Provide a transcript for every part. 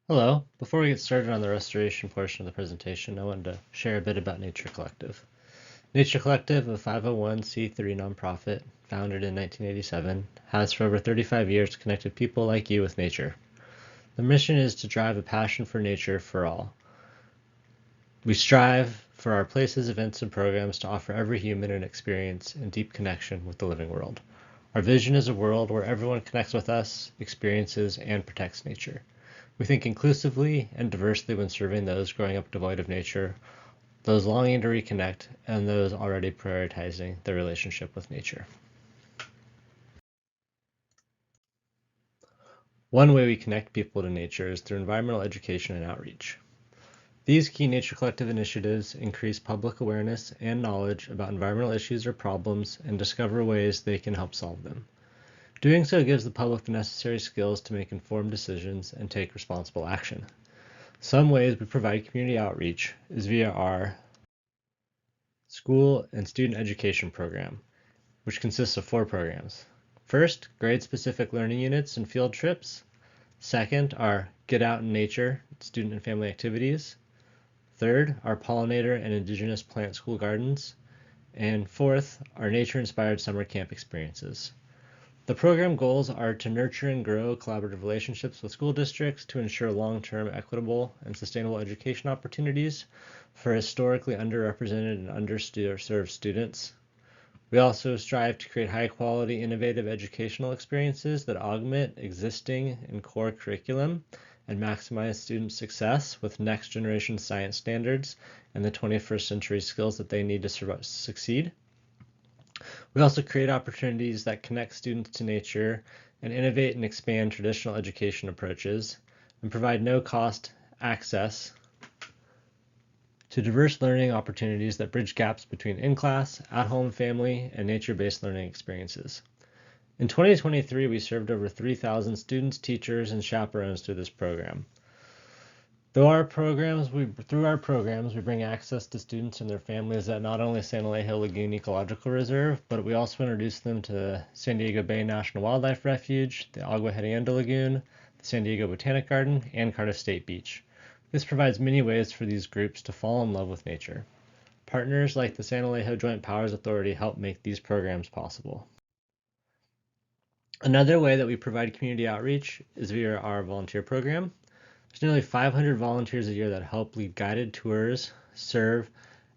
Hello. Before we get started on the restoration portion of the presentation, I wanted to share a bit about Nature Collective. Nature Collective, a 501c3 nonprofit founded in 1987, has for over 35 years connected people like you with nature. The mission is to drive a passion for nature for all. We strive for our places, events, and programs to offer every human an experience in deep connection with the living world. Our vision is a world where everyone connects with us, experiences, and protects nature. We think inclusively and diversely when serving those growing up devoid of nature, those longing to reconnect, and those already prioritizing their relationship with nature. One way we connect people to nature is through environmental education and outreach. These key Nature Collective initiatives increase public awareness and knowledge about environmental issues or problems and discover ways they can help solve them. Doing so gives the public the necessary skills to make informed decisions and take responsible action. Some ways we provide community outreach is via our school and student education program, which consists of 4 programs. First, grade-specific learning units and field trips. Second, our Get Out in Nature student and family activities. Third, our pollinator and indigenous plant school gardens. And fourth, our nature-inspired summer camp experiences. The program goals are to nurture and grow collaborative relationships with school districts to ensure long-term equitable and sustainable education opportunities for historically underrepresented and underserved students. We also strive to create high-quality, innovative educational experiences that augment existing and core curriculum and maximize student success with next-generation science standards and the 21st century skills that they need to succeed. We also create opportunities that connect students to nature and innovate and expand traditional education approaches and provide no-cost access to diverse learning opportunities that bridge gaps between in-class, at-home family, and nature-based learning experiences. In 2023, we served over 3,000 students, teachers, and chaperones through this program. Through our programs, we bring access to students and their families at not only San Elijo Lagoon Ecological Reserve, but we also introduce them to San Diego Bay National Wildlife Refuge, the Agua Hedionda Lagoon, the San Diego Botanic Garden, and Cardiff State Beach. This provides many ways for these groups to fall in love with nature. Partners like the San Elijo Joint Powers Authority help make these programs possible. Another way that we provide community outreach is via our volunteer program. There's nearly 500 volunteers a year that help lead guided tours, serve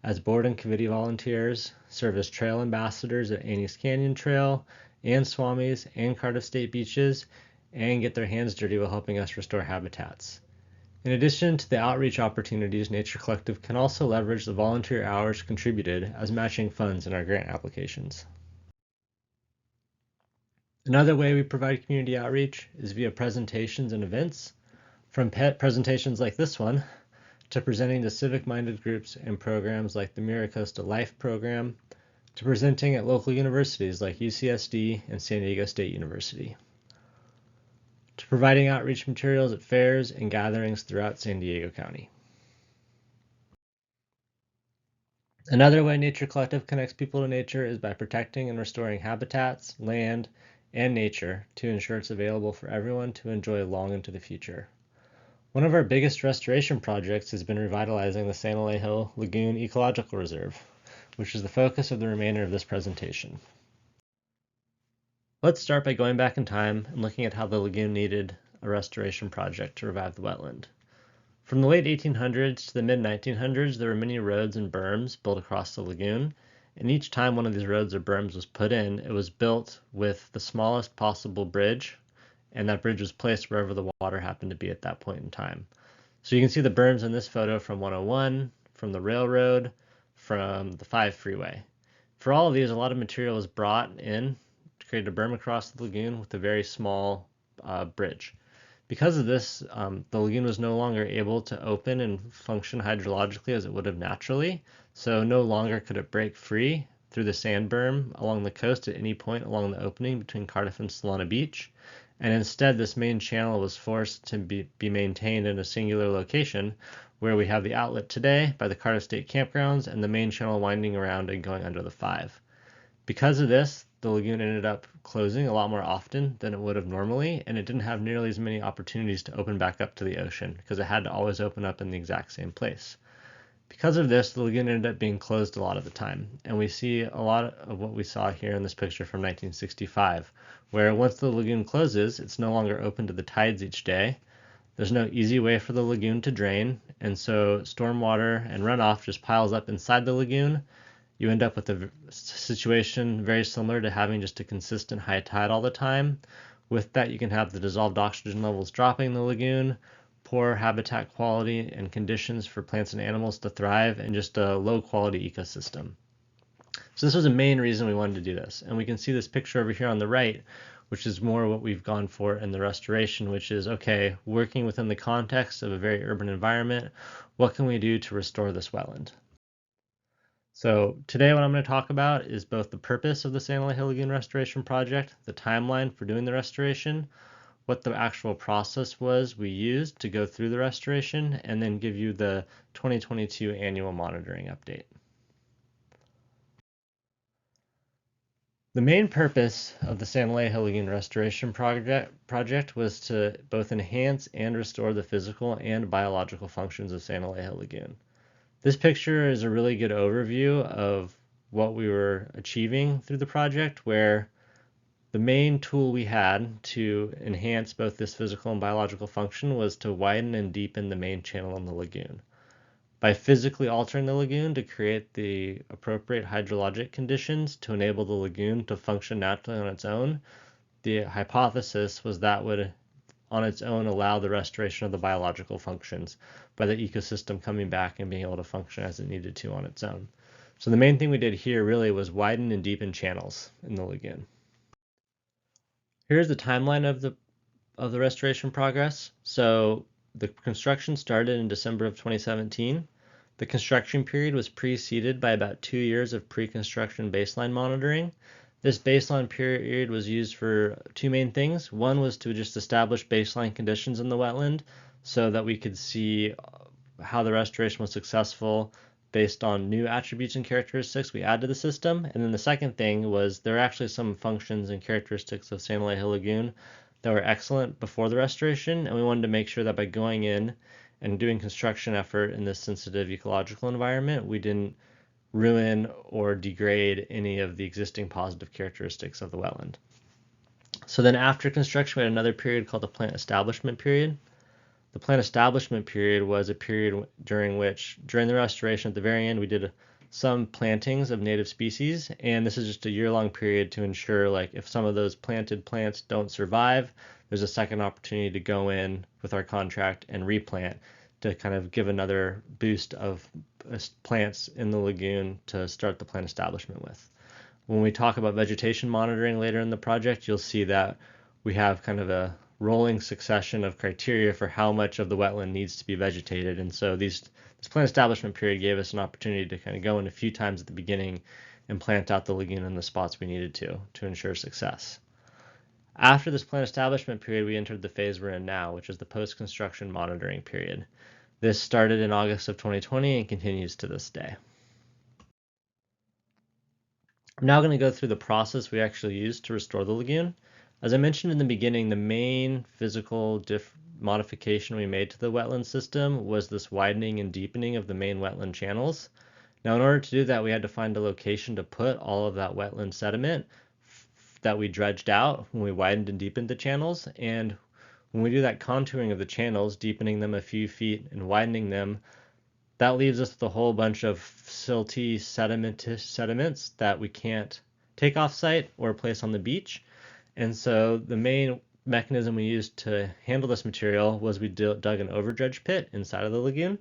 as board and committee volunteers, serve as trail ambassadors at Annie's Canyon Trail and Swami's and Cardiff State Beaches, and get their hands dirty while helping us restore habitats. In addition to the outreach opportunities, Nature Collective can also leverage the volunteer hours contributed as matching funds in our grant applications. Another way we provide community outreach is via presentations and events. From pet presentations like this one, to presenting to civic-minded groups and programs like the MiraCosta Life program, to presenting at local universities like UCSD and San Diego State University, to providing outreach materials at fairs and gatherings throughout San Diego County. Another way Nature Collective connects people to nature is by protecting and restoring habitats, land, and nature to ensure it's available for everyone to enjoy long into the future. One of our biggest restoration projects has been revitalizing the San Elijo Lagoon Ecological Reserve, which is the focus of the remainder of this presentation. Let's start by going back in time and looking at how the lagoon needed a restoration project to revive the wetland. From the late 1800s to the mid-1900s, there were many roads and berms built across the lagoon, and each time one of these roads or berms was put in, it was built with the smallest possible bridge, and that bridge was placed wherever the water happened to be at that point in time. So you can see the berms in this photo from 101, from the railroad, from the 5 freeway. For all of these, a lot of material was brought in to create a berm across the lagoon with a very small bridge. Because of this, the lagoon was no longer able to open and function hydrologically as it would have naturally, so no longer could it break free through the sand berm along the coast at any point along the opening between Cardiff and Solana Beach, and instead this main channel was forced to be maintained in a singular location where we have the outlet today by the Cardiff State Campgrounds and the main channel winding around and going under the 5. Because of this, the lagoon ended up closing a lot more often than it would have normally, and it didn't have nearly as many opportunities to open back up to the ocean because it had to always open up in the exact same place. Because of this, the lagoon ended up being closed a lot of the time, and we see a lot of what we saw here in this picture from 1965, where once the lagoon closes, it's no longer open to the tides each day. There's no easy way for the lagoon to drain, and so stormwater and runoff just piles up inside the lagoon. You end up with a situation very similar to having just a consistent high tide all the time. With that, you can have the dissolved oxygen levels dropping in the lagoon, poor habitat quality and conditions for plants and animals to thrive, and just a low quality ecosystem. So this was the main reason we wanted to do this. And we can see this picture over here on the right, which is more what we've gone for in the restoration, which is, okay, working within the context of a very urban environment, what can we do to restore this wetland? So today what I'm going to talk about is both the purpose of the San Elijo Lagoon Restoration Project, the timeline for doing the restoration, what the actual process was we used to go through the restoration, and then give you the 2022 annual monitoring update. The main purpose of the San Elijo Lagoon Restoration project was to both enhance and restore the physical and biological functions of San Elijo Lagoon. This picture is a really good overview of what we were achieving through the project, where the main tool we had to enhance both this physical and biological function was to widen and deepen the main channel in the lagoon. By physically altering the lagoon to create the appropriate hydrologic conditions to enable the lagoon to function naturally on its own, the hypothesis was that would on its own allow the restoration of the biological functions by the ecosystem coming back and being able to function as it needed to on its own. So the main thing we did here really was widen and deepen channels in the lagoon. Here's the timeline of the restoration progress. So the construction started in December of 2017. The construction period was preceded by about 2 years of pre-construction baseline monitoring. This baseline period was used for two main things. One was to just establish baseline conditions in the wetland so that we could see how the restoration was successful based on new attributes and characteristics we add to the system. And then the second thing was there are actually some functions and characteristics of San Elijo Lagoon that were excellent before the restoration, and we wanted to make sure that by going in and doing construction effort in this sensitive ecological environment, we didn't ruin or degrade any of the existing positive characteristics of the wetland. So then after construction, we had another period called the plant establishment period. The plant establishment period was a period during the restoration at the very end, we did some plantings of native species, and this is just a year-long period to ensure, like, if some of those planted plants don't survive, there's a second opportunity to go in with our contract and replant to kind of give another boost of plants in the lagoon to start the plant establishment with. When we talk about vegetation monitoring later in the project, you'll see that we have kind of a rolling succession of criteria for how much of the wetland needs to be vegetated. And so this plant establishment period gave us an opportunity to kind of go in a few times at the beginning and plant out the lagoon in the spots we needed to ensure success. After this plant establishment period, we entered the phase we're in now, which is the post-construction monitoring period. This started in August of 2020 and continues to this day. I'm now going to go through the process we actually used to restore the lagoon. As I mentioned in the beginning, the main physical modification we made to the wetland system was this widening and deepening of the main wetland channels. Now, in order to do that, we had to find a location to put all of that wetland sediment that we dredged out when we widened and deepened the channels. And when we do that contouring of the channels, deepening them a few feet and widening them, that leaves us with a whole bunch of silty sediments that we can't take off site or place on the beach. And so the main mechanism we used to handle this material was we dug an overdredge pit inside of the lagoon.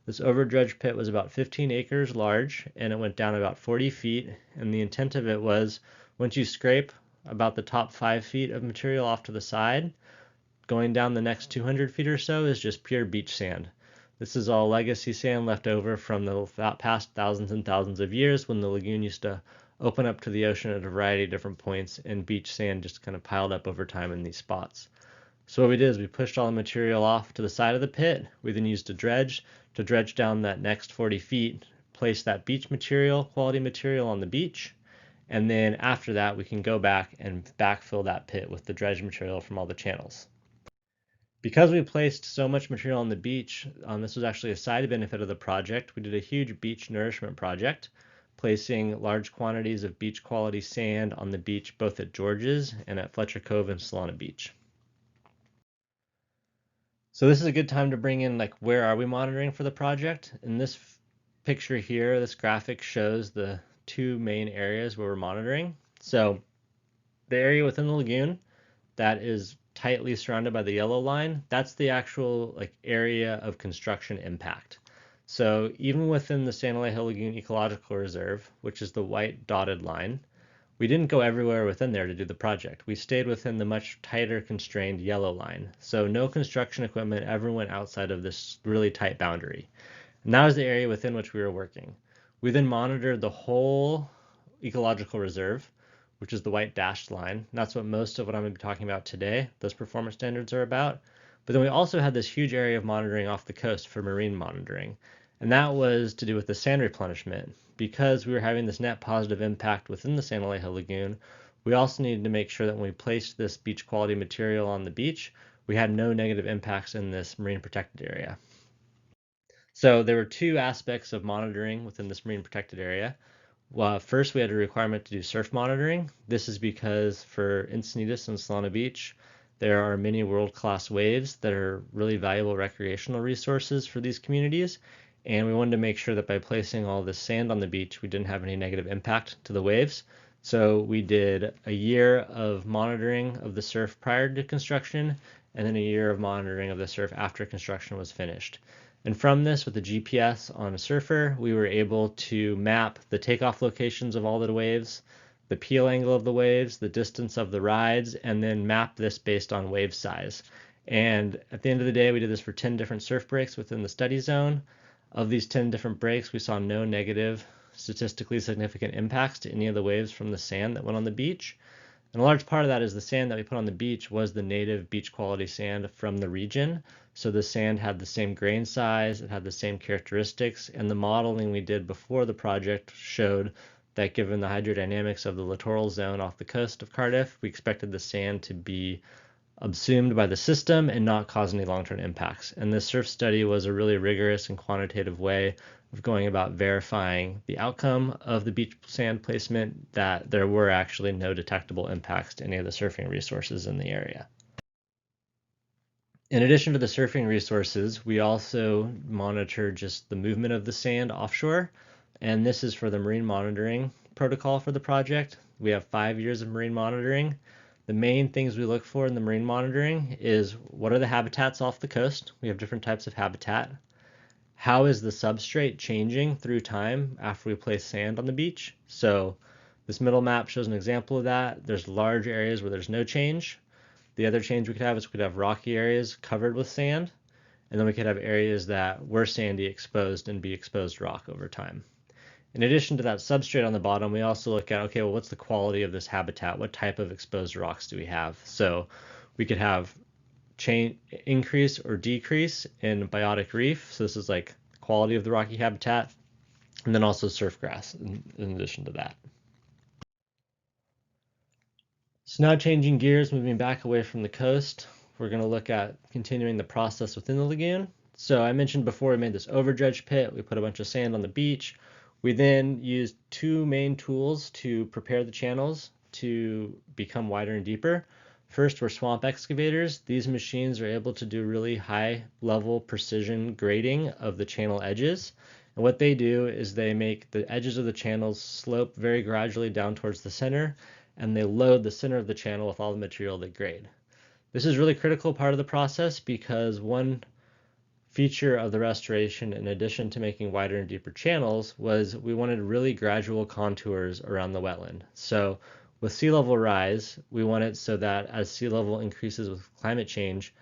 This overdredge pit was about 15 acres large, and it went down about 40 feet. And the intent of it was, once you scrape about the top 5 feet of material off to the side, going down the next 200 feet or so is just pure beach sand. This is all legacy sand left over from the past thousands and thousands of years when the lagoon used to open up to the ocean at a variety of different points, and beach sand just kind of piled up over time in these spots. So what we did is we pushed all the material off to the side of the pit. We then used a dredge to dredge down that next 40 feet, place that beach material, quality material on the beach, And then after that, we can go back and backfill that pit with the dredged material from all the channels. Because we placed so much material on the beach, this was actually a side benefit of the project. We did a huge beach nourishment project, placing large quantities of beach quality sand on the beach, both at George's and at Fletcher Cove and Solana Beach. So this is a good time to bring in, like, where are we monitoring for the project? In this picture here, this graphic shows the two main areas where we're monitoring. So the area within the lagoon that is tightly surrounded by the yellow line, that's the actual, like, area of construction impact. So even within the San Elijo Lagoon Ecological Reserve, which is the white dotted line, we didn't go everywhere within there to do the project. We stayed within the much tighter constrained yellow line. So no construction equipment ever went outside of this really tight boundary. And that was the area within which we were working. We then monitored the whole ecological reserve, which is the white dashed line. And that's what most of what I'm going to be talking about today, those performance standards, are about. But then we also had this huge area of monitoring off the coast for marine monitoring. And that was to do with the sand replenishment. Because we were having this net positive impact within the San Elijo Lagoon, we also needed to make sure that when we placed this beach quality material on the beach, we had no negative impacts in this marine protected area. So there were two aspects of monitoring within this marine protected area. Well, first, we had a requirement to do surf monitoring. This is because for Encinitas and Solana Beach, there are many world-class waves that are really valuable recreational resources for these communities. And we wanted to make sure that by placing all this sand on the beach, we didn't have any negative impact to the waves. So we did a year of monitoring of the surf prior to construction, and then a year of monitoring of the surf after construction was finished. And from this, with the GPS on a surfer, we were able to map the takeoff locations of all the waves, the peel angle of the waves, the distance of the rides, and then map this based on wave size. And at the end of the day, we did this for 10 different surf breaks within the study zone. Of these 10 different breaks, we saw no negative, statistically significant impacts to any of the waves from the sand that went on the beach. And a large part of that is the sand that we put on the beach was the native beach quality sand from the region. So the sand had the same grain size, it had the same characteristics, and the modeling we did before the project showed that given the hydrodynamics of the littoral zone off the coast of Cardiff, we expected the sand to be subsumed by the system and not cause any long-term impacts. And this surf study was a really rigorous and quantitative way of going about verifying the outcome of the beach sand placement, that there were actually no detectable impacts to any of the surfing resources in the area. In addition to the surfing resources, we also monitor just the movement of the sand offshore, and this is for the marine monitoring protocol for the project. We have 5 years of marine monitoring. The main things we look for in the marine monitoring is what are the habitats off the coast? We have different types of habitat. How is the substrate changing through time after we place sand on the beach? So this middle map shows an example of that. There's large areas where there's no change. The other change we could have is we could have rocky areas covered with sand, and then we could have areas that were sandy exposed and be exposed rock over time. In addition to that substrate on the bottom, we also look at, okay, well, what's the quality of this habitat? What type of exposed rocks do we have? So we could have increase or decrease in biotic reef. So this is like the quality of the rocky habitat, and then also surf grass in addition to that. So now changing gears, moving back away from the coast, we're going to look at continuing the process within the lagoon. So I mentioned before we made this overdredge pit. We put a bunch of sand on the beach. We then used two main tools to prepare the channels to become wider and deeper. First were swamp excavators. These machines are able to do really high level precision grading of the channel edges. And what they do is they make the edges of the channels slope very gradually down towards the center, and they load the center of the channel with all the material they grade. This is a really critical part of the process because one feature of the restoration, in addition to making wider and deeper channels, was we wanted really gradual contours around the wetland. So with sea level rise, we want it so that as sea level increases with climate change,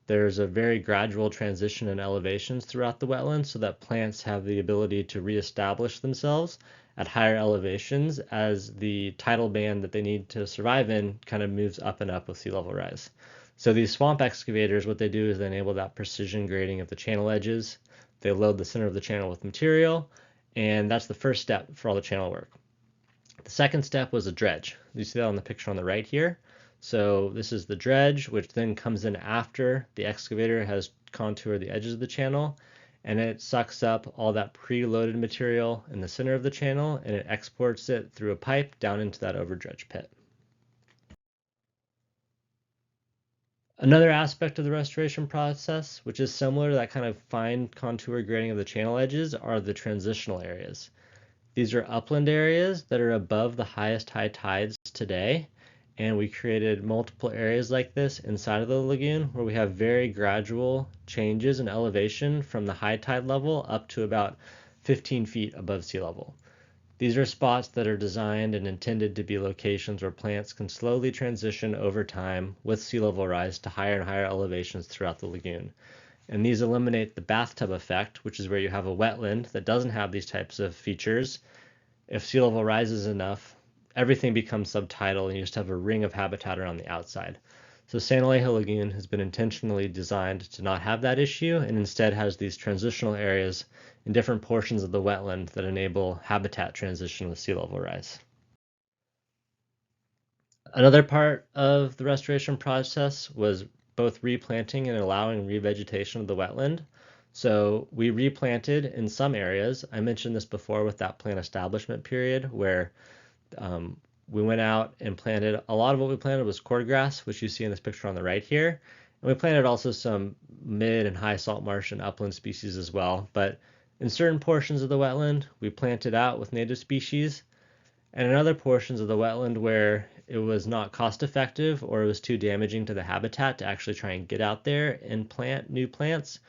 there's a very gradual transition in elevations throughout the wetland so that plants have the ability to reestablish themselves at higher elevations as the tidal band that they need to survive in kind of moves up and up with sea level rise. So these swamp excavators, what they do is they enable that precision grading of the channel edges. They load the center of the channel with material, and that's the first step for all the channel work. The second step was a dredge. You see that on the picture on the right here. So this is the dredge, which then comes in after the excavator has contoured the edges of the channel, and it sucks up all that preloaded material in the center of the channel, and it exports it through a pipe down into that overdredge pit. Another aspect of the restoration process, which is similar to that kind of fine contour grading of the channel edges, are the transitional areas. These are upland areas that are above the highest high tides today, and we created multiple areas like this inside of the lagoon where we have very gradual changes in elevation from the high tide level up to about 15 feet above sea level. These are spots that are designed and intended to be locations where plants can slowly transition over time with sea level rise to higher and higher elevations throughout the lagoon. And these eliminate the bathtub effect, which is where you have a wetland that doesn't have these types of features. If sea level rises enough, everything becomes subtidal and you just have a ring of habitat around the outside. So San Elijo Lagoon has been intentionally designed to not have that issue and instead has these transitional areas in different portions of the wetland that enable habitat transition with sea level rise. Another part of the restoration process was both replanting and allowing revegetation of the wetland. So we replanted in some areas. I mentioned this before with that plant establishment period where we went out and planted. A lot of what we planted was cordgrass, which you see in this picture on the right here. And we planted also some mid and high salt marsh and upland species as well. But in certain portions of the wetland, we planted out with native species. And in other portions of the wetland where it was not cost effective or it was too damaging to the habitat to actually try and get out there and plant new plants,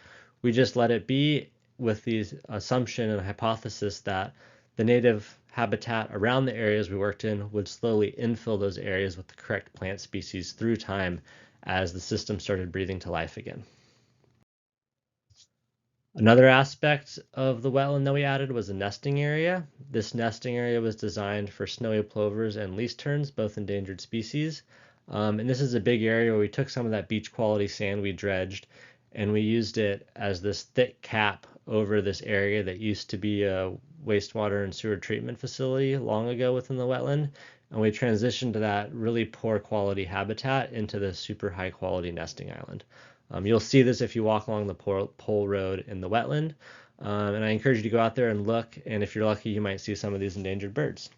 we just let it be with the assumption and hypothesis that the native habitat around the areas we worked in would slowly infill those areas with the correct plant species through time as the system started breathing to life again. Another aspect of the wetland that we added was a nesting area. This nesting area was designed for snowy plovers and least terns, both endangered species. And this is a big area where we took some of that beach quality sand we dredged and we used it as this thick cap over this area that used to be a wastewater and sewer treatment facility long ago within the wetland. And we transitioned to that really poor quality habitat into the super high quality nesting island. You'll see this if you walk along the pole road in the wetland. And I encourage you to go out there and look. And if you're lucky, you might see some of these endangered birds.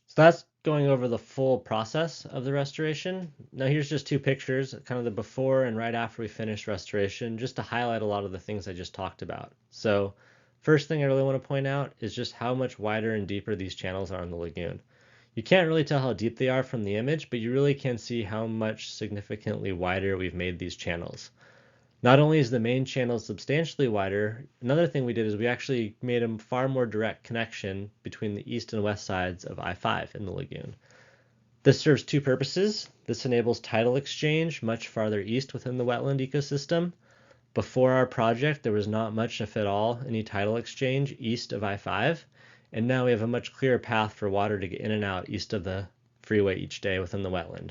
So that's going over the full process of the restoration. Now here's just two pictures, kind of the before and right after we finished restoration, just to highlight a lot of the things I just talked about. So first thing I really want to point out is just how much wider and deeper these channels are in the lagoon. You can't really tell how deep they are from the image, but you really can see how much significantly wider we've made these channels. Not only is the main channel substantially wider, another thing we did is we actually made a far more direct connection between the east and west sides of I-5 in the lagoon. This serves two purposes. This enables tidal exchange much farther east within the wetland ecosystem. Before our project, there was not much, if at all, any tidal exchange east of I-5. And now we have a much clearer path for water to get in and out east of the freeway each day within the wetland,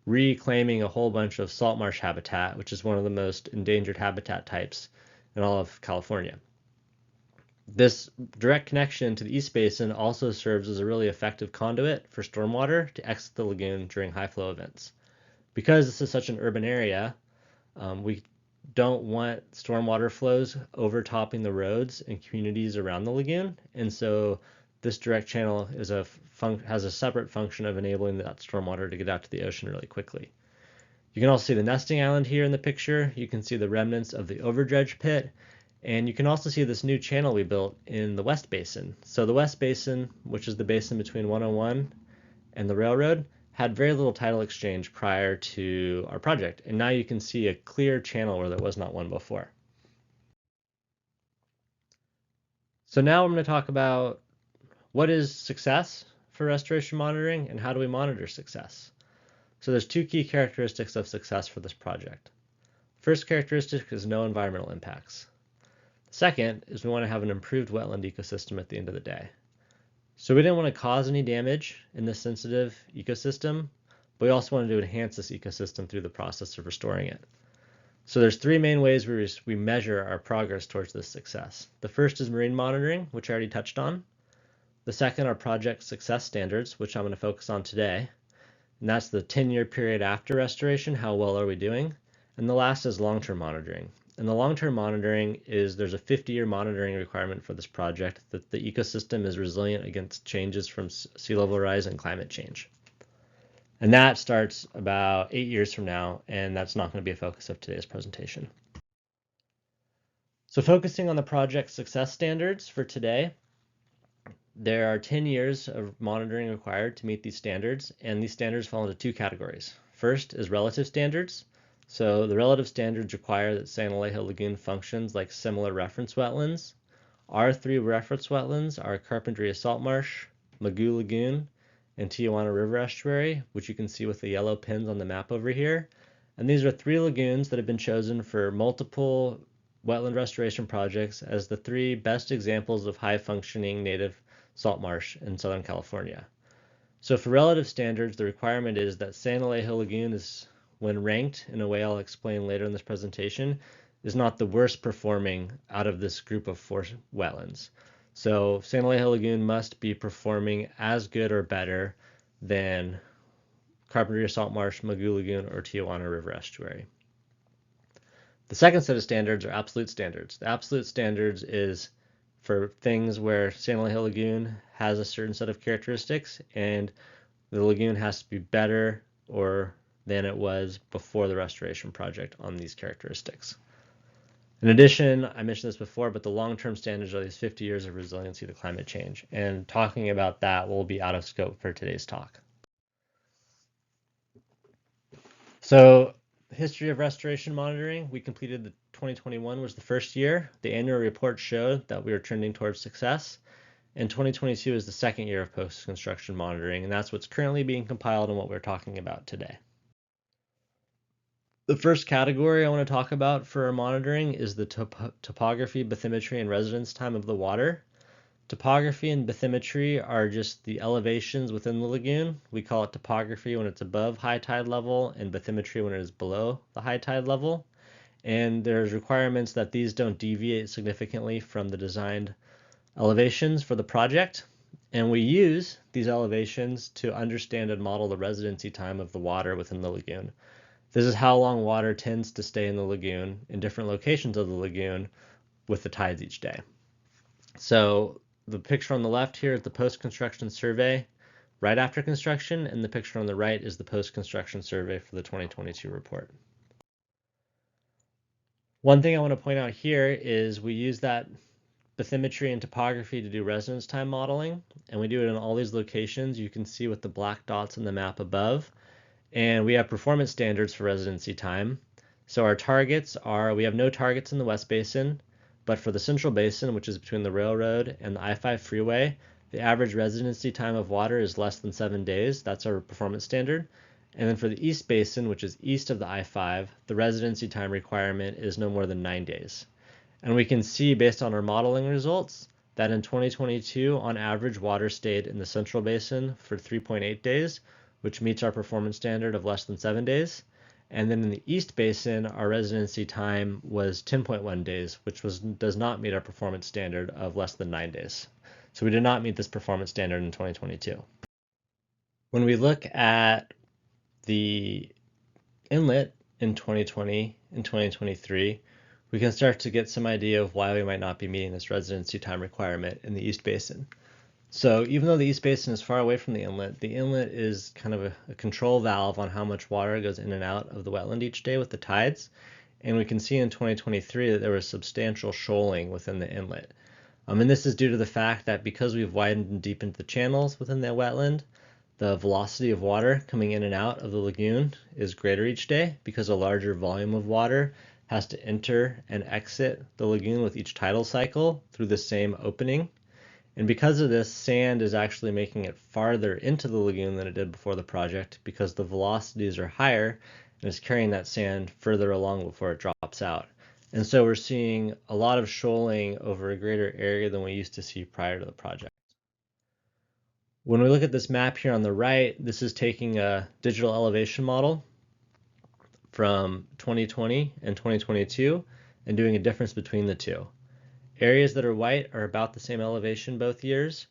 reclaiming a whole bunch of salt marsh habitat, which is one of the most endangered habitat types in all of California. This direct connection to the East Basin also serves as a really effective conduit for stormwater to exit the lagoon during high flow events. Because this is such an urban area, we don't want stormwater flows overtopping the roads and communities around the lagoon. And so this direct channel is has a separate function of enabling that stormwater to get out to the ocean really quickly. You can also see the nesting island here in the picture. You can see the remnants of the overdredge pit. And you can also see this new channel we built in the West Basin. So the West Basin, which is the basin between 101 and the railroad, had very little tidal exchange prior to our project. And now you can see a clear channel where there was not one before. So now I'm going to talk about what is success for restoration monitoring and how do we monitor success. So there's two key characteristics of success for this project. First characteristic is no environmental impacts. Second is we want to have an improved wetland ecosystem at the end of the day. So we didn't want to cause any damage in this sensitive ecosystem, but we also wanted to enhance this ecosystem through the process of restoring it. So there's three main ways we measure our progress towards this success. The first is marine monitoring, which I already touched on. The second are project success standards, which I'm going to focus on today. And that's the 10-year period after restoration, how well are we doing? And the last is long-term monitoring. And the long-term monitoring is there's a 50-year monitoring requirement for this project that the ecosystem is resilient against changes from sea level rise and climate change. And that starts about 8 years from now, and that's not going to be a focus of today's presentation. So focusing on the project success standards for today, there are 10 years of monitoring required to meet these standards, and these standards fall into two categories. First is relative standards. So the relative standards require that San Elijo Lagoon functions like similar reference wetlands. Our three reference wetlands are Carpinteria Salt Marsh, Magoo Lagoon, and Tijuana River Estuary, which you can see with the yellow pins on the map over here. And these are three lagoons that have been chosen for multiple wetland restoration projects as the three best examples of high-functioning native salt marsh in Southern California. So for relative standards, the requirement is that San Elijo Lagoon is, when ranked in a way I'll explain later in this presentation, is not the worst performing out of this group of four wetlands. So San Elijo Lagoon must be performing as good or better than Carpinteria Salt Marsh, Magoo Lagoon, or Tijuana River Estuary. The second set of standards are absolute standards. The absolute standards is for things where San Elijo Lagoon has a certain set of characteristics and the lagoon has to be better or than it was before the restoration project on these characteristics. In addition, I mentioned this before, but the long-term standards are these 50 years of resiliency to climate change, and talking about that will be out of scope for today's talk. So, history of restoration monitoring, we completed the 2021 was the first year. The annual report showed that we were trending towards success. And 2022 is the second year of post-construction monitoring, and that's what's currently being compiled and what we're talking about today. The first category I want to talk about for monitoring is the topography, bathymetry, and residence time of the water. Topography and bathymetry are just the elevations within the lagoon. We call it topography when it's above high tide level and bathymetry when it is below the high tide level. And there's requirements that these don't deviate significantly from the designed elevations for the project. And we use these elevations to understand and model the residency time of the water within the lagoon. This is how long water tends to stay in the lagoon in different locations of the lagoon with the tides each day. So the picture on the left here is the post-construction survey right after construction, and the picture on the right is the post-construction survey for the 2022 report. One thing I want to point out here is we use that bathymetry and topography to do residence time modeling, and we do it in all these locations. You can see with the black dots on the map above. And we have performance standards for residency time. So our targets are, we have no targets in the West Basin, but for the Central Basin, which is between the railroad and the I-5 freeway, the average residency time of water is less than 7 days. That's our performance standard. And then for the East Basin, which is east of the I-5, the residency time requirement is no more than 9 days. And we can see based on our modeling results that in 2022, on average, water stayed in the Central Basin for 3.8 days, which meets our performance standard of less than 7 days. And then in the East Basin, our residency time was 10.1 days, which does not meet our performance standard of less than 9 days. So we did not meet this performance standard in 2022. When we look at the inlet in 2020 and 2023, we can start to get some idea of why we might not be meeting this residency time requirement in the East Basin. So even though the East Basin is far away from the inlet is kind of a control valve on how much water goes in and out of the wetland each day with the tides. And we can see in 2023 that there was substantial shoaling within the inlet. And this is due to the fact that because we've widened and deepened the channels within the wetland, the velocity of water coming in and out of the lagoon is greater each day because a larger volume of water has to enter and exit the lagoon with each tidal cycle through the same opening. And because of this, sand is actually making it farther into the lagoon than it did before the project because the velocities are higher and it's carrying that sand further along before it drops out. And so we're seeing a lot of shoaling over a greater area than we used to see prior to the project. When we look at this map here on the right, this is taking a digital elevation model from 2020 and 2022 and doing a difference between the two. Areas that are white are about the same elevation both years,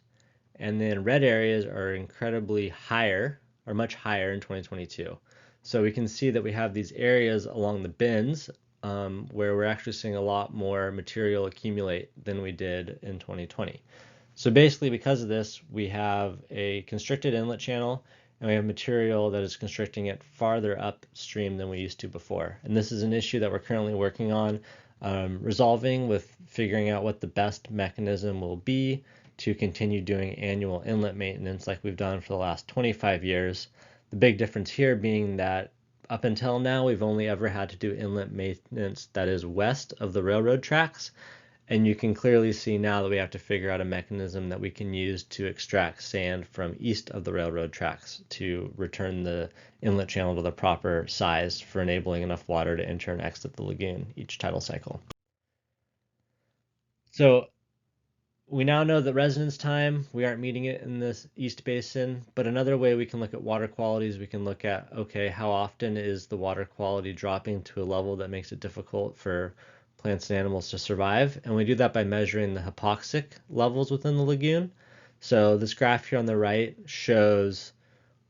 and then red areas are incredibly higher, or much higher in 2022. So we can see that we have these areas along the bends where we're actually seeing a lot more material accumulate than we did in 2020. So basically, because of this, we have a constricted inlet channel and we have material that is constricting it farther upstream than we used to before. And this is an issue that we're currently working on resolving with figuring out what the best mechanism will be to continue doing annual inlet maintenance like we've done for the last 25 years. The big difference here being that up until now, we've only ever had to do inlet maintenance that is west of the railroad tracks. And you can clearly see now that we have to figure out a mechanism that we can use to extract sand from east of the railroad tracks to return the inlet channel to the proper size for enabling enough water to enter and exit the lagoon each tidal cycle. So we now know that residence time, we aren't meeting it in this east basin, but another way we can look at water quality is we can look at, okay, how often is the water quality dropping to a level that makes it difficult for plants and animals to survive? And we do that by measuring the hypoxic levels within the lagoon. So this graph here on the right shows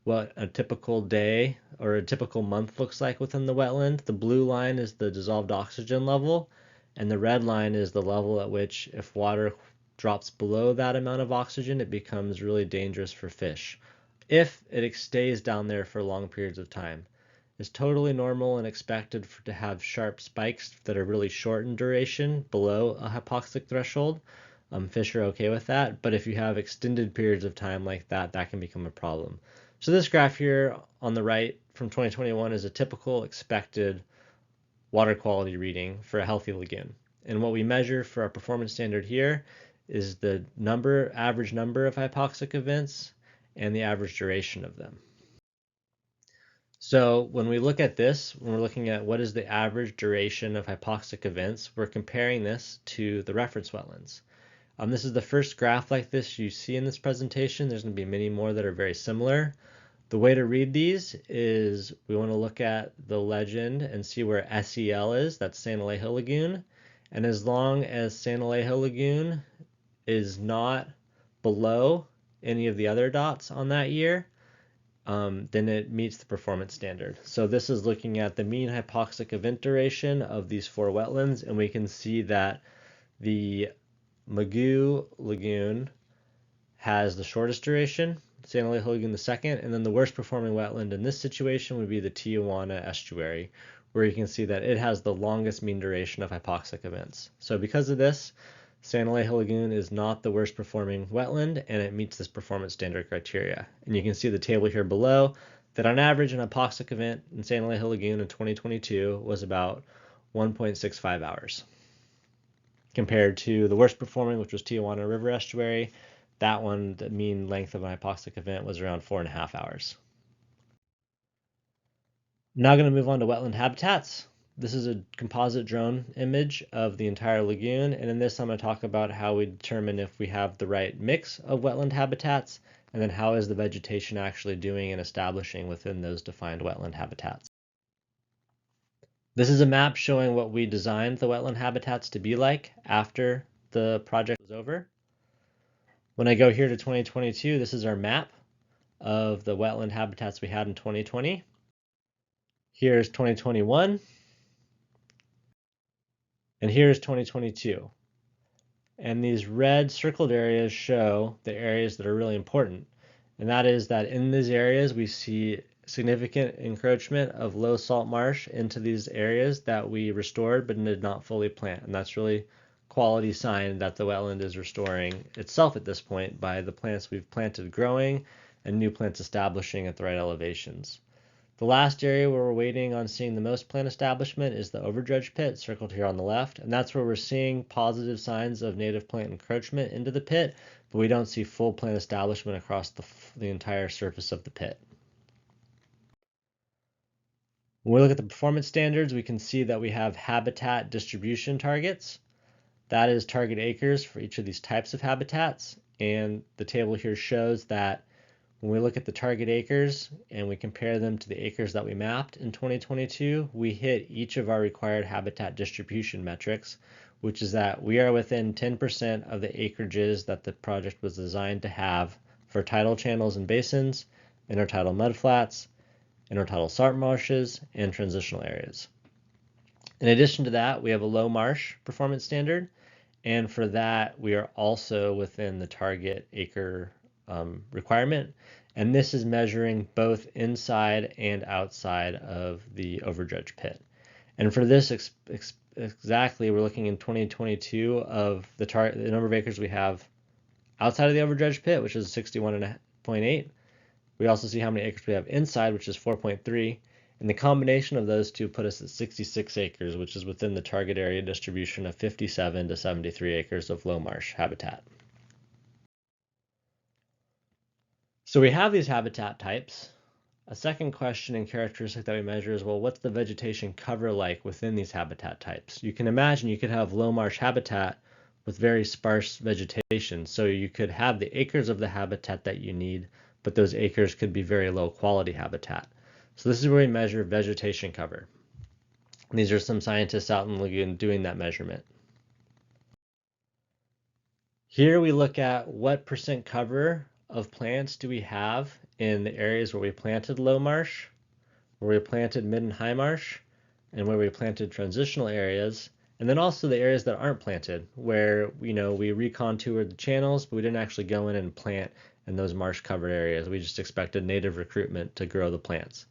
what a typical day or a typical month looks like within the wetland. The blue line is the dissolved oxygen level, and the red line is the level at which if water drops below that amount of oxygen, it becomes really dangerous for fish if it stays down there for long periods of time. It's totally normal and expected to have sharp spikes that are really short in duration below a hypoxic threshold. Fish are okay with that, but if you have extended periods of time like that, that can become a problem. So this graph here on the right from 2021 is a typical expected water quality reading for a healthy lagoon. And what we measure for our performance standard here is the average number of hypoxic events and the average duration of them. So when we look at this, when we're looking at what is the average duration of hypoxic events, we're comparing this to the reference wetlands. This is the first graph like this you see in this presentation. There's going to be many more that are very similar. The way to read these is we want to look at the legend and see where SEL is, that's San Elijo Lagoon. And as long as San Elijo Lagoon is not below any of the other dots on that year, then it meets the performance standard. So this is looking at the mean hypoxic event duration of these four wetlands, and we can see that the Magoo Lagoon has the shortest duration, San Elijo Lagoon the second, and then the worst performing wetland in this situation would be the Tijuana estuary, where you can see that it has the longest mean duration of hypoxic events. So because of this, San Elijo Lagoon is not the worst performing wetland, and it meets this performance standard criteria. And you can see the table here below that on average an hypoxic event in San Elijo Lagoon in 2022 was about 1.65 hours. Compared to the worst performing, which was Tijuana River Estuary, that one, the mean length of an hypoxic event was around 4.5 hours. I'm now going to move on to wetland habitats. This is a composite drone image of the entire lagoon, and in this I'm going to talk about how we determine if we have the right mix of wetland habitats, and then how is the vegetation actually doing and establishing within those defined wetland habitats. This is a map showing what we designed the wetland habitats to be like after the project was over. When I go here to 2022, this is our map of the wetland habitats we had in 2020. Here's 2021. And here's 2022. And these red circled areas show the areas that are really important. And that is that in these areas, we see significant encroachment of low salt marsh into these areas that we restored but did not fully plant. And that's really quality sign that the wetland is restoring itself at this point by the plants we've planted growing and new plants establishing at the right elevations. The last area where we're waiting on seeing the most plant establishment is the overdredge pit, circled here on the left, and that's where we're seeing positive signs of native plant encroachment into the pit, but we don't see full plant establishment across the entire surface of the pit. When we look at the performance standards, we can see that we have habitat distribution targets. That is target acres for each of these types of habitats, and the table here shows that When we look at the target acres and we compare them to the acres that we mapped in 2022, we hit each of our required habitat distribution metrics, which is that we are within 10% of the acreages that the project was designed to have for tidal channels and basins, intertidal mudflats, intertidal salt marshes, and transitional areas. In addition to that, we have a low marsh performance standard, and for that, we are also within the target acre requirement. And this is measuring both inside and outside of the overdredge pit. And for this exactly, we're looking in 2022 of the number of acres we have outside of the overdredge pit, which is 61.8. We also see how many acres we have inside, which is 4.3. And the combination of those two put us at 66 acres, which is within the target area distribution of 57 to 73 acres of low marsh habitat. So we have these habitat types. A second question and characteristic that we measure is, well, what's the vegetation cover like within these habitat types? You can imagine you could have low marsh habitat with very sparse vegetation. So you could have the acres of the habitat that you need, but those acres could be very low quality habitat. So this is where we measure vegetation cover. And these are some scientists out in the lagoon doing that measurement. Here we look at what percent cover of plants do we have in the areas where we planted low marsh, where we planted mid and high marsh, and where we planted transitional areas, and then also the areas that aren't planted, where we recontoured the channels, but we didn't actually go in and plant in those marsh covered areas. We just expected native recruitment to grow the plants.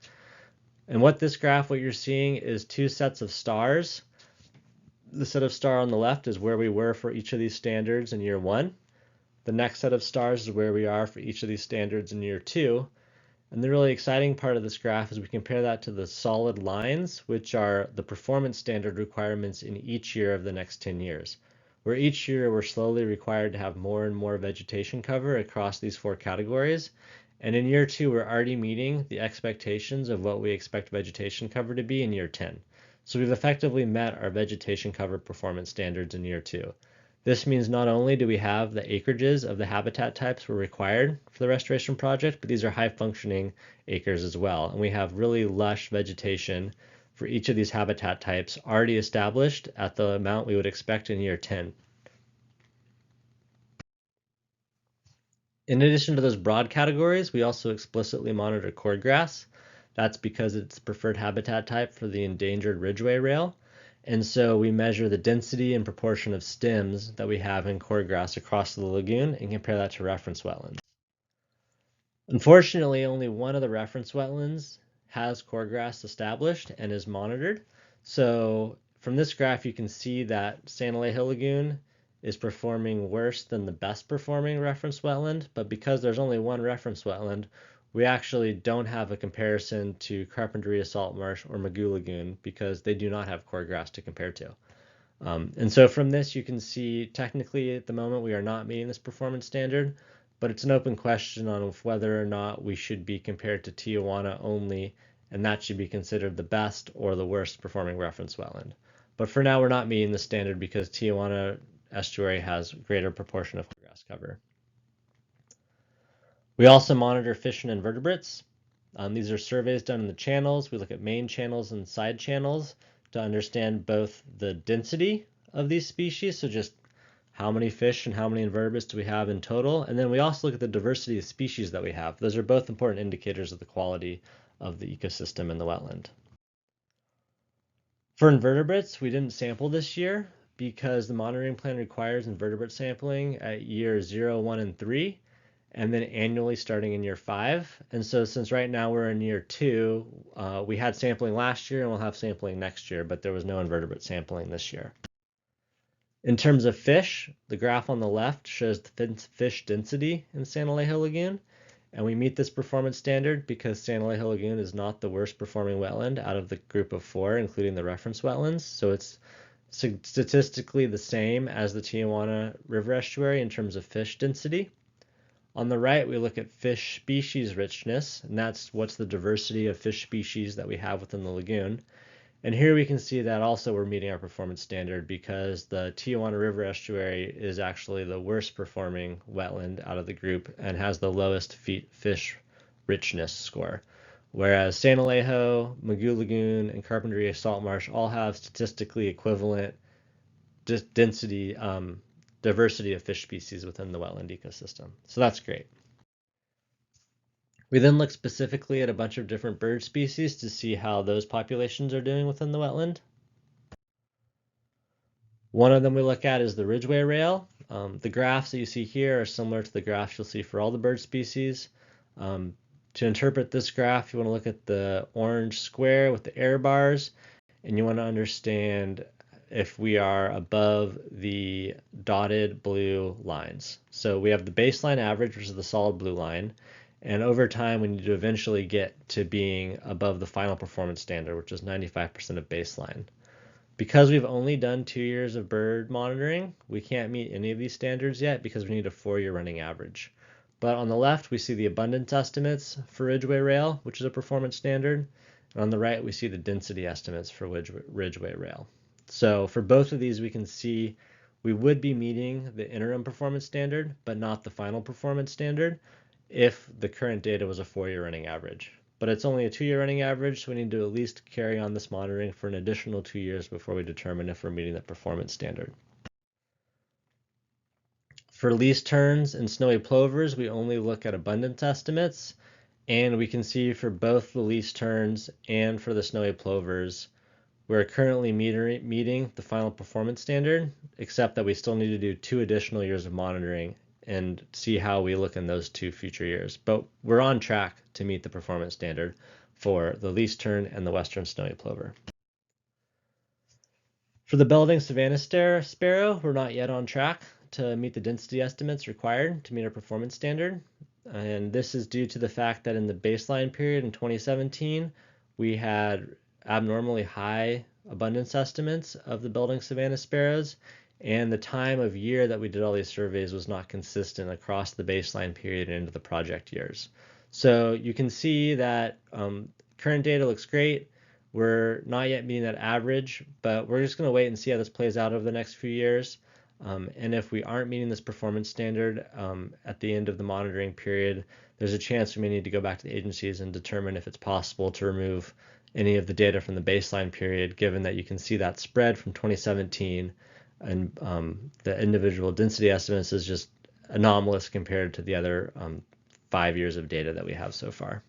And what you're seeing is two sets of stars. The set of star on the left is where we were for each of these standards in year 1. The next set of stars is where we are for each of these standards in year 2. And the really exciting part of this graph is we compare that to the solid lines, which are the performance standard requirements in each year of the next 10 years. Where each year we're slowly required to have more and more vegetation cover across these 4 categories. And in year 2, we're already meeting the expectations of what we expect vegetation cover to be in year 10. So we've effectively met our vegetation cover performance standards in year 2. This means not only do we have the acreages of the habitat types we're required for the restoration project, but these are high functioning acres as well. And we have really lush vegetation for each of these habitat types already established at the amount we would expect in year 10. In addition to those broad categories, we also explicitly monitor cordgrass. That's because it's preferred habitat type for the endangered ridgeway rail. And so we measure the density and proportion of stems that we have in cordgrass across the lagoon and compare that to reference wetlands. Unfortunately, only one of the reference wetlands has cordgrass established and is monitored. So from this graph, you can see that San Elijo Lagoon is performing worse than the best performing reference wetland, but because there's only one reference wetland, we actually don't have a comparison to Carpinteria Salt Marsh or Magoo Lagoon because they do not have cordgrass to compare to. And so from this, you can see technically at the moment we are not meeting this performance standard, but it's an open question on whether or not we should be compared to Tijuana only, and that should be considered the best or the worst performing reference wetland. But for now, we're not meeting the standard because Tijuana estuary has greater proportion of grass cover. We also monitor fish and invertebrates. These are surveys done in the channels. We look at main channels and side channels to understand both the density of these species, so just how many fish and how many invertebrates do we have in total, and then we also look at the diversity of species that we have. Those are both important indicators of the quality of the ecosystem in the wetland. For invertebrates, we didn't sample this year because the monitoring plan requires invertebrate sampling at year 0, 1, and 3, and then annually starting in year 5. And so since right now we're in year 2, we had sampling last year and we'll have sampling next year, but there was no invertebrate sampling this year. In terms of fish, the graph on the left shows the fish density in San Elijo Lagoon, and we meet this performance standard because San Elijo Lagoon is not the worst performing wetland out of the group of 4, including the reference wetlands. So it's statistically the same as the Tijuana River estuary in terms of fish density. On the right, we look at fish species richness, and that's what's the diversity of fish species that we have within the lagoon. And here we can see that also we're meeting our performance standard because the Tijuana River estuary is actually the worst performing wetland out of the group and has the lowest fish richness score. Whereas San Elijo, Magoo Lagoon, and Carpinteria Salt Marsh all have statistically equivalent density, diversity of fish species within the wetland ecosystem. So that's great. We then look specifically at a bunch of different bird species to see how those populations are doing within the wetland. One of them we look at is the ridgeway rail. The graphs that you see here are similar to the graphs you'll see for all the bird species. To interpret this graph, you want to look at the orange square with the error bars, and you want to understand if we are above the dotted blue lines. So we have the baseline average, which is the solid blue line, and over time we need to eventually get to being above the final performance standard, which is 95% of baseline. Because we've only done 2 years of bird monitoring, we can't meet any of these standards yet because we need a 4-year running average. But on the left, we see the abundance estimates for ridgeway rail, which is a performance standard. And on the right, we see the density estimates for ridgeway rail. So for both of these, we can see we would be meeting the interim performance standard, but not the final performance standard if the current data was a 4-year running average. But it's only a 2-year running average, so we need to at least carry on this monitoring for an additional 2 years before we determine if we're meeting the performance standard. For lease terns and snowy plovers, we only look at abundance estimates, and we can see for both the lease terns and for the snowy plovers, we're currently meeting the final performance standard, except that we still need to do 2 additional years of monitoring and see how we look in those 2 future years. But we're on track to meet the performance standard for the least tern and the western snowy plover. For the Belding Savannah sparrow, we're not yet on track to meet the density estimates required to meet our performance standard. And this is due to the fact that in the baseline period in 2017, we had abnormally high abundance estimates of the Belding Savannah sparrows, and the time of year that we did all these surveys was not consistent across the baseline period and into the project years. So you can see that current data looks great. We're not yet meeting that average, but we're just going to wait and see how this plays out over the next few years. And if we aren't meeting this performance standard at the end of the monitoring period, there's a chance we may need to go back to the agencies and determine if it's possible to remove any of the data from the baseline period, given that you can see that spread from 2017 and the individual density estimates is just anomalous compared to the other 5 years of data that we have so far.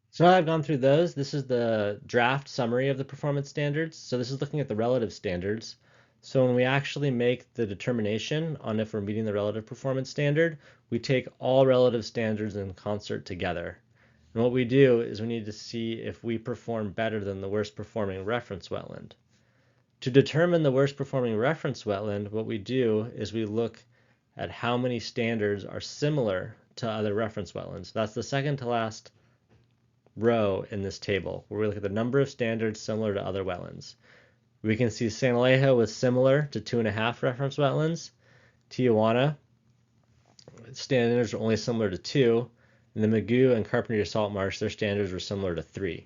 So now I've gone through those. This is the draft summary of the performance standards. So this is looking at the relative standards. So when we actually make the determination on if we're meeting the relative performance standard, we take all relative standards in concert together. And what we do is we need to see if we perform better than the worst performing reference wetland. To determine the worst performing reference wetland, what we do is we look at how many standards are similar to other reference wetlands. That's the second to last row in this table, where we look at the number of standards similar to other wetlands. We can see San Elijo was similar to 2.5 reference wetlands. Tijuana standards are only similar to 2, and the Magoo and Carpinteria Salt Marsh, their standards were similar to 3.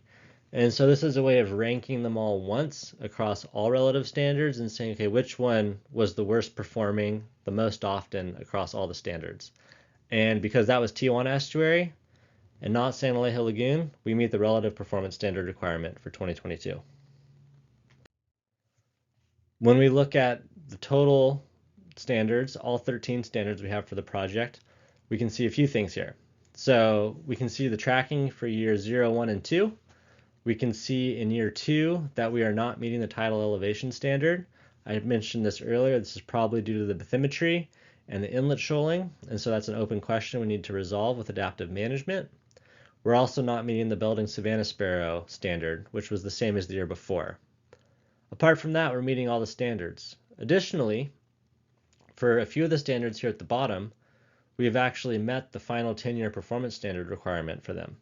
And so this is a way of ranking them all once across all relative standards and saying, okay, which one was the worst performing the most often across all the standards. And because that was Tijuana Estuary and not San Elijo Lagoon, we meet the relative performance standard requirement for 2022. When we look at the total standards, all 13 standards we have for the project, we can see a few things here. So we can see the tracking for years 0, 1, and 2. We can see in year 2 that we are not meeting the tidal elevation standard. I mentioned this earlier. This is probably due to the bathymetry and the inlet shoaling, and so that's an open question we need to resolve with adaptive management. We're also not meeting the Belding Savannah sparrow standard, which was the same as the year before. Apart from that, we're meeting all the standards. Additionally, for a few of the standards here at the bottom, we've actually met the final 10-year performance standard requirement for them.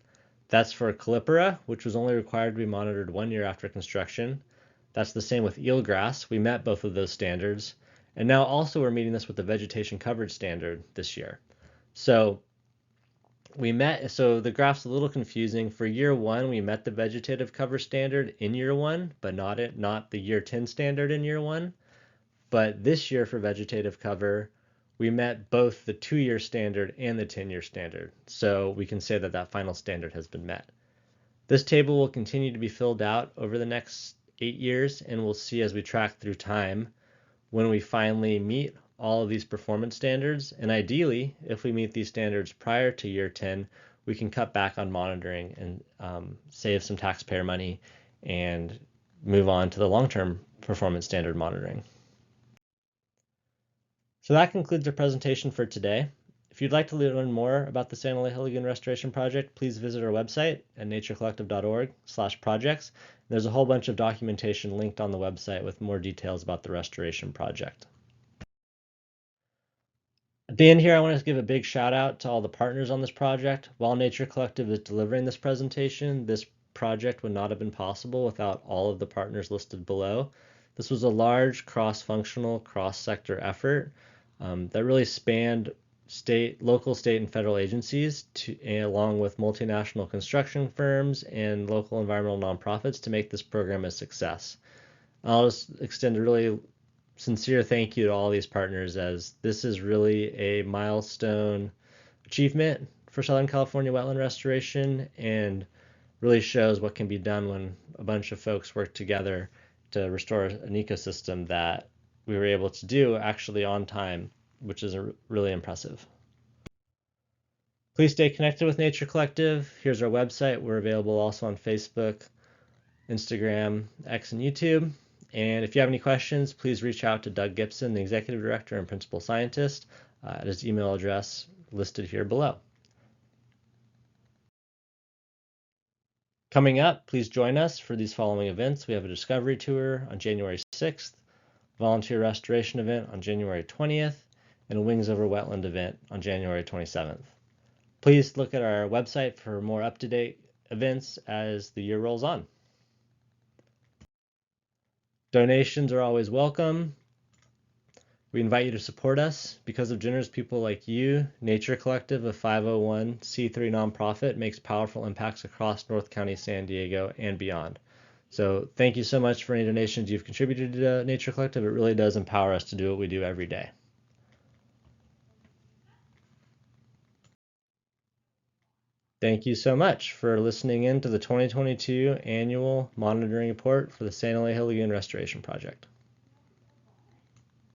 That's for Calipara, which was only required to be monitored 1 year after construction. That's the same with eelgrass. We met both of those standards. And now also we're meeting this with the vegetation coverage standard this year. So the graph's a little confusing. For year 1, we met the vegetative cover standard in year 1, but not the year 10 standard in year 1. But this year for vegetative cover, we met both the 2-year standard and the 10-year standard, so we can say that that final standard has been met. This table will continue to be filled out over the next 8 years, and we'll see as we track through time when we finally meet all of these performance standards. And ideally, if we meet these standards prior to year 10, we can cut back on monitoring and save some taxpayer money and move on to the long-term performance standard monitoring. So that concludes our presentation for today. If you'd like to learn more about the San Elijo Lagoon Restoration Project, please visit our website at naturecollective.org/projects. There's a whole bunch of documentation linked on the website with more details about the restoration project. At the end here, I want to give a big shout out to all the partners on this project. While Nature Collective is delivering this presentation, this project would not have been possible without all of the partners listed below. This was a large cross-functional, cross-sector effort that really spanned local, state, and federal agencies, along with multinational construction firms and local environmental nonprofits to make this program a success. I'll just extend a really sincere thank you to all these partners, as this is really a milestone achievement for Southern California wetland restoration and really shows what can be done when a bunch of folks work together to restore an ecosystem that we were able to do actually on time, which is really impressive. Please stay connected with Nature Collective. Here's our website. We're available also on Facebook, Instagram, X, and YouTube. And if you have any questions, please reach out to Doug Gibson, the Executive Director and Principal Scientist, at his email address listed here below. Coming up, please join us for these following events. We have a discovery tour on January 6th, volunteer restoration event on January 20th, and a Wings Over Wetland event on January 27th. Please look at our website for more up-to-date events as the year rolls on. Donations are always welcome. We invite you to support us. Because of generous people like you, Nature Collective, a 501c3 nonprofit, makes powerful impacts across North County, San Diego, and beyond. So thank you so much for any donations you've contributed to Nature Collective. It really does empower us to do what we do every day. Thank you so much for listening in to the 2022 annual monitoring report for the San Elijo Lagoon Restoration Project.